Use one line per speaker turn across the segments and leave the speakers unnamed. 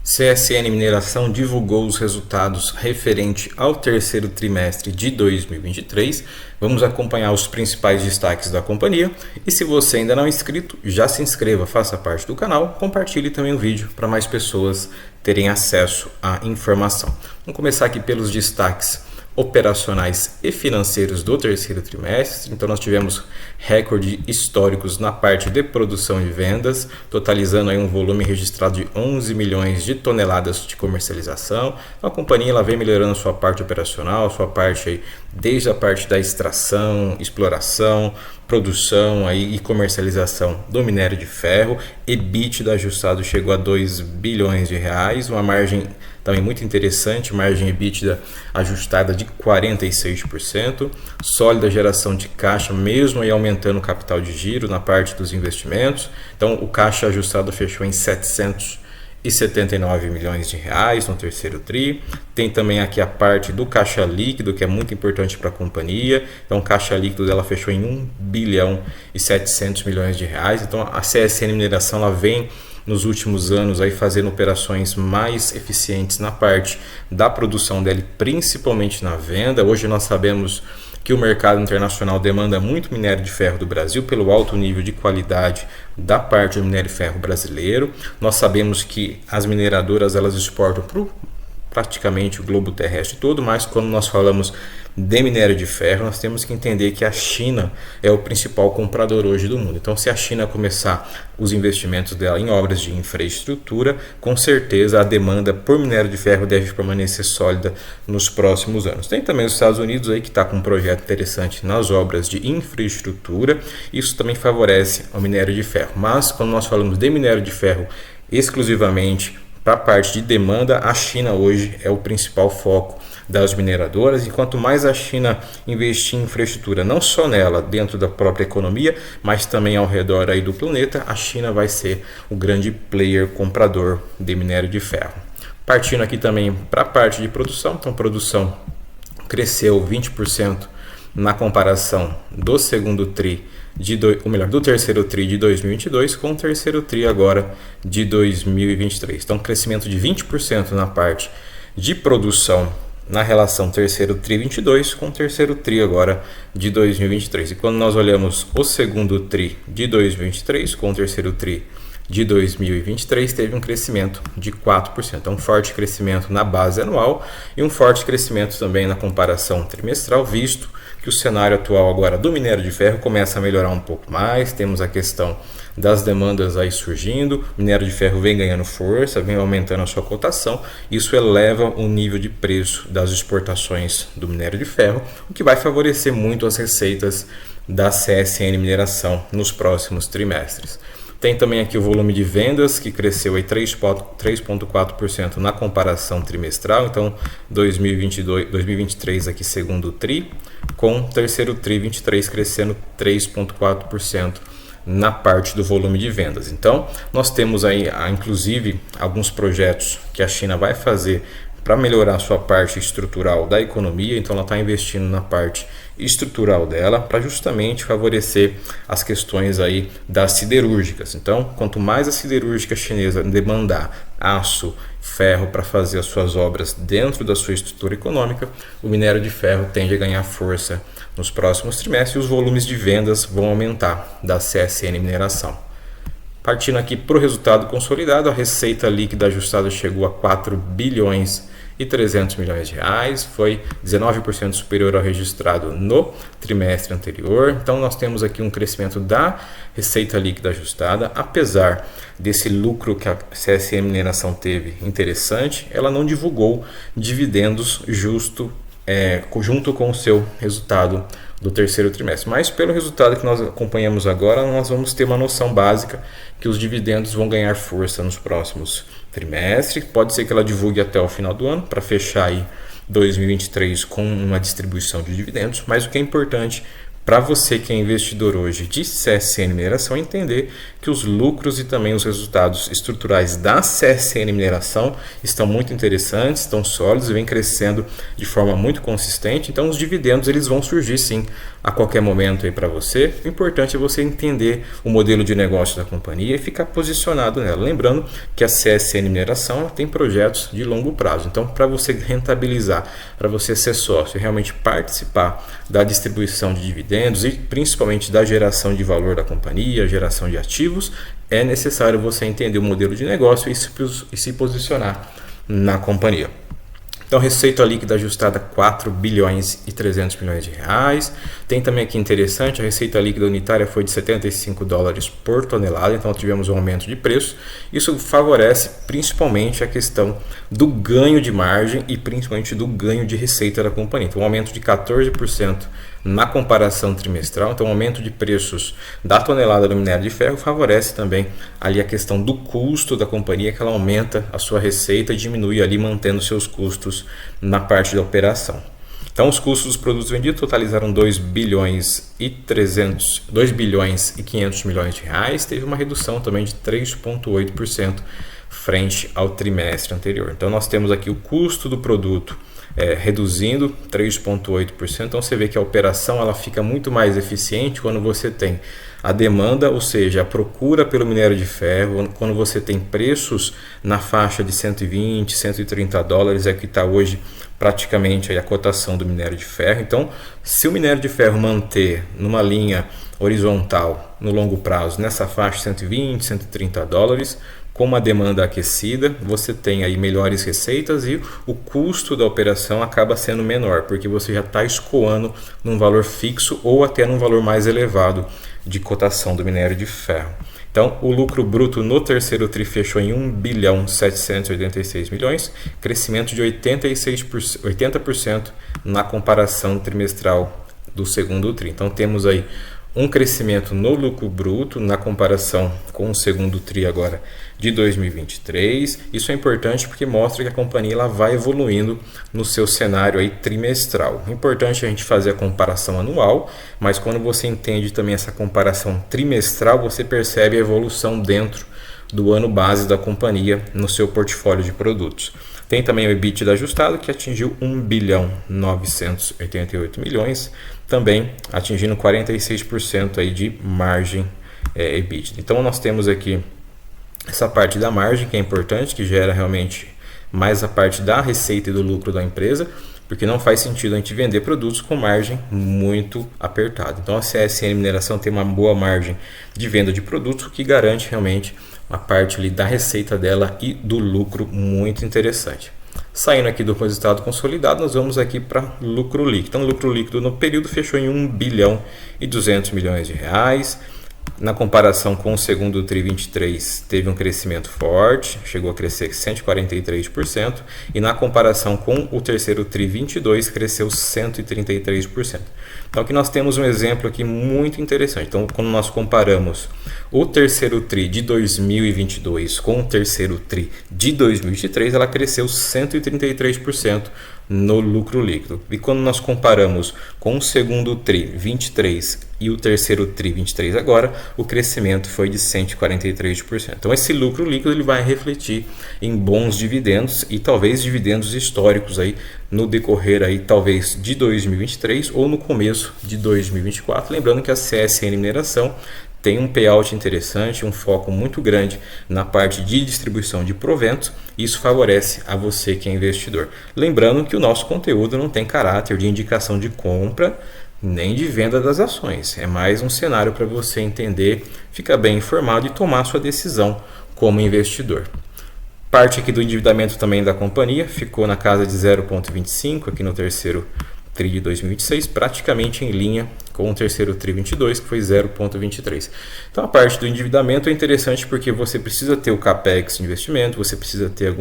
CSN Mineração divulgou os resultados referente ao terceiro trimestre de 2023. Vamos acompanhar os principais destaques da companhia. E se você ainda não é inscrito, já se inscreva, faça parte do canal, compartilhe também o vídeo para mais pessoas terem acesso à informação. Vamos começar aqui pelos destaques operacionais e financeiros do terceiro trimestre. Então nós tivemos recordes históricos na parte de produção e vendas, totalizando aí um volume registrado de 11 milhões de toneladas de comercialização. Então, a companhia ela vem melhorando sua parte operacional, sua parte aí, desde a parte da extração, exploração, produção aí, e comercialização do minério de ferro. EBITDA ajustado chegou a 2 bilhões de reais, uma margem também muito interessante, margem EBITDA ajustada de 46%, sólida geração de caixa, mesmo aí aumentando o capital de giro na parte dos investimentos. Então o caixa ajustado fechou em 779 milhões de reais no terceiro tri. Tem também aqui a parte do caixa líquido, que é muito importante para a companhia. Então o caixa líquido dela fechou em 1 bilhão e 700 milhões de reais. Então a CSN Mineração ela vem nos últimos anos aí fazendo operações mais eficientes na parte da produção dela, principalmente na venda. Hoje nós sabemos que o mercado internacional demanda muito minério de ferro do Brasil pelo alto nível de qualidade da parte do minério de ferro brasileiro. Nós sabemos que as mineradoras elas exportam para praticamente o globo terrestre todo, mas quando nós falamos de minério de ferro, nós temos que entender que a China é o principal comprador hoje do mundo. Então, se a China começar os investimentos dela em obras de infraestrutura, com certeza a demanda por minério de ferro deve permanecer sólida nos próximos anos. Tem também os Estados Unidos aí que está com um projeto interessante nas obras de infraestrutura. Isso também favorece o minério de ferro. Mas quando nós falamos de minério de ferro exclusivamente para a parte de demanda, a China hoje é o principal foco das mineradoras, e quanto mais a China investir em infraestrutura, não só nela, dentro da própria economia, mas também ao redor aí do planeta, a China vai ser o grande player comprador de minério de ferro. Partindo aqui também para a parte de produção, então produção cresceu 20% na comparação do segundo tri do terceiro tri de 2022 com o terceiro tri agora de 2023. Então, crescimento de 20% na parte de produção na relação terceiro tri 22 com o terceiro tri agora de 2023. E quando nós olhamos o segundo tri de 2023 com o terceiro tri de 2023, teve um crescimento de 4%. Então, um forte crescimento na base anual e um forte crescimento também na comparação trimestral, visto que o cenário atual agora do minério de ferro começa a melhorar um pouco mais. Temos a questão das demandas aí surgindo, o minério de ferro vem ganhando força, vem aumentando a sua cotação. Isso eleva o nível de preço das exportações do minério de ferro, o que vai favorecer muito as receitas da CSN Mineração nos próximos trimestres. Tem também aqui o volume de vendas, que cresceu 3,4% na comparação trimestral. Então, 2023 aqui segundo tri, com o terceiro tri 23 crescendo 3,4% na parte do volume de vendas. Então, nós temos aí, inclusive, alguns projetos que a China vai fazer para melhorar a sua parte estrutural da economia. Então ela está investindo na parte estrutural dela para justamente favorecer as questões aí das siderúrgicas. Então, quanto mais a siderúrgica chinesa demandar aço, ferro para fazer as suas obras dentro da sua estrutura econômica, o minério de ferro tende a ganhar força nos próximos trimestres e os volumes de vendas vão aumentar da CSN Mineração. Partindo aqui para o resultado consolidado, a receita líquida ajustada chegou a 4 bilhões e 300 milhões de reais, foi 19% superior ao registrado no trimestre anterior. Então nós temos aqui um crescimento da receita líquida ajustada, apesar desse lucro que a CSN Mineração teve interessante, ela não divulgou dividendos junto com o seu resultado do terceiro trimestre. Mas pelo resultado que nós acompanhamos agora, nós vamos ter uma noção básica que os dividendos vão ganhar força nos próximos trimestres. Pode ser que ela divulgue até o final do ano para fechar aí 2023 com uma distribuição de dividendos, mas o que é importante para você que é investidor hoje de CSN Mineração entender que os lucros e também os resultados estruturais da CSN Mineração estão muito interessantes, estão sólidos e vem crescendo de forma muito consistente. Então os dividendos eles vão surgir sim a qualquer momento aí para você. O importante é você entender o modelo de negócio da companhia e ficar posicionado nela. Lembrando que a CSN Mineração tem projetos de longo prazo. Então para você rentabilizar, para você ser sócio e realmente participar da distribuição de dividendos e principalmente da geração de valor da companhia, geração de ativos, é necessário você entender o modelo de negócio e se posicionar na companhia. Então, receita líquida ajustada 4 bilhões e 300 milhões de reais. Tem também aqui interessante, a receita líquida unitária foi de 75 dólares por tonelada, então tivemos um aumento de preço. Isso favorece principalmente a questão do ganho de margem e principalmente do ganho de receita da companhia. Então, um aumento de 14% na comparação trimestral. Então, o aumento de preços da tonelada do minério de ferro favorece também ali a questão do custo da companhia, que ela aumenta a sua receita e diminui ali mantendo seus custos na parte da operação. Então, os custos dos produtos vendidos totalizaram 2 bilhões e 500 milhões de reais. Teve uma redução também de 3,8% frente ao trimestre anterior. Então, nós temos aqui o custo do produto reduzindo 3,8%. Então você vê que a operação ela fica muito mais eficiente quando você tem a demanda, ou seja, a procura pelo minério de ferro, quando você tem preços na faixa de 120, 130 dólares, é que está hoje praticamente aí a cotação do minério de ferro. Então, se o minério de ferro manter numa linha horizontal no longo prazo, nessa faixa 120, 130 dólares, com uma demanda aquecida, você tem aí melhores receitas e o custo da operação acaba sendo menor, porque você já está escoando num valor fixo ou até num valor mais elevado de cotação do minério de ferro. Então, o lucro bruto no terceiro TRI fechou em 1 bilhão 786 milhões, crescimento de 80% na comparação trimestral do segundo TRI. Então, temos aí um crescimento no lucro bruto na comparação com o segundo TRI agora de 2023. Isso é importante porque mostra que a companhia ela vai evoluindo no seu cenário aí trimestral. É importante a gente fazer a comparação anual, mas quando você entende também essa comparação trimestral, você percebe a evolução dentro do ano base da companhia no seu portfólio de produtos. Tem também o EBITDA ajustado, que atingiu 1 bilhão 988 milhões, também atingindo 46% aí de margem EBITDA. Então nós temos aqui essa parte da margem que é importante, que gera realmente mais a parte da receita e do lucro da empresa, porque não faz sentido a gente vender produtos com margem muito apertada. Então a CSN Mineração tem uma boa margem de venda de produtos, o que garante realmente a parte ali da receita dela e do lucro muito interessante. Saindo aqui do resultado consolidado, nós vamos aqui para lucro líquido. Então, o lucro líquido no período fechou em 1 bilhão e 200 milhões de reais. Na comparação com o segundo TRI 23, teve um crescimento forte, chegou a crescer 143%, e na comparação com o terceiro TRI 22, cresceu 133%. Então aqui nós temos um exemplo aqui muito interessante. Então, quando nós comparamos o terceiro TRI de 2022 com o terceiro TRI de 2023, ela cresceu 133% no lucro líquido. E quando nós comparamos com o segundo TRI 23 e o terceiro TRI 23 agora, o crescimento foi de 143%. Então esse lucro líquido ele vai refletir em bons dividendos e talvez dividendos históricos aí no decorrer aí talvez de 2023 ou no começo de 2024. Lembrando que a CSN Mineração tem um payout interessante, um foco muito grande na parte de distribuição de proventos. Isso favorece a você que é investidor. Lembrando que o nosso conteúdo não tem caráter de indicação de compra nem de venda das ações. É mais um cenário para você entender, ficar bem informado e tomar sua decisão como investidor. Parte aqui do endividamento também da companhia ficou na casa de 0,25 aqui no terceiro TRI de 2026, praticamente em linha com o terceiro TRI 22, que foi 0,23. Então a parte do endividamento é interessante porque você precisa ter o CAPEX de investimento, você precisa ter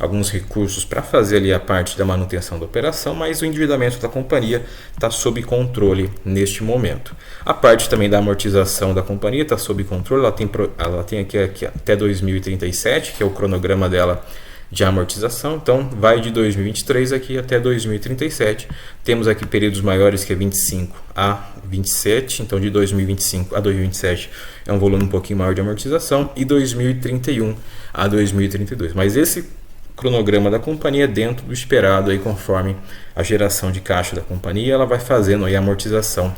alguns recursos para fazer ali a parte da manutenção da operação, mas o endividamento da companhia está sob controle neste momento. A parte também da amortização da companhia está sob controle, ela tem aqui até 2037, que é o cronograma dela de amortização, então vai de 2023 aqui até 2037. Temos aqui períodos maiores que é 25 a 27, então de 2025 a 2027 é um volume um pouquinho maior de amortização, e 2031 a 2032. Mas esse cronograma da companhia é dentro do esperado aí, conforme a geração de caixa da companhia, ela vai fazendo aí a amortização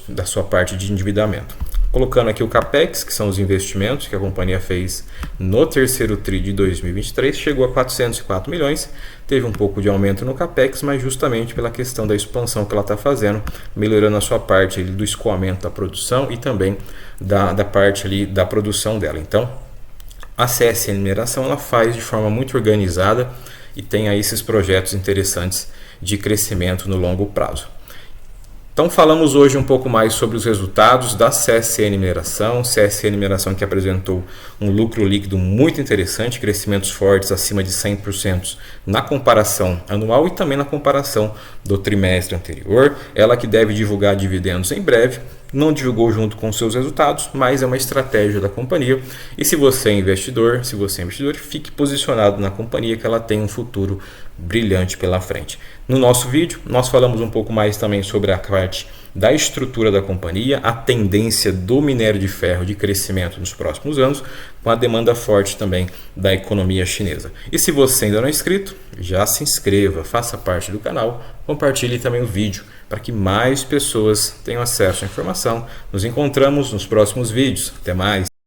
da sua parte de endividamento. Colocando aqui o CAPEX, que são os investimentos que a companhia fez no terceiro TRI de 2023, chegou a 404 milhões, teve um pouco de aumento no CAPEX, mas justamente pela questão da expansão que ela está fazendo, melhorando a sua parte ali do escoamento da produção e também da parte ali da produção dela. Então, a CSN Mineração ela faz de forma muito organizada e tem aí esses projetos interessantes de crescimento no longo prazo. Então falamos hoje um pouco mais sobre os resultados da CSN Mineração que apresentou um lucro líquido muito interessante, crescimentos fortes acima de 100% na comparação anual e também na comparação do trimestre anterior. Ela que deve divulgar dividendos em breve, não divulgou junto com seus resultados, mas é uma estratégia da companhia. E se você é investidor, fique posicionado na companhia, que ela tem um futuro brilhante pela frente. No nosso vídeo, nós falamos um pouco mais também sobre a parte da estrutura da companhia, a tendência do minério de ferro de crescimento nos próximos anos, com a demanda forte também da economia chinesa. E se você ainda não é inscrito, já se inscreva, faça parte do canal, compartilhe também o vídeo para que mais pessoas tenham acesso à informação. Nos encontramos nos próximos vídeos. Até mais!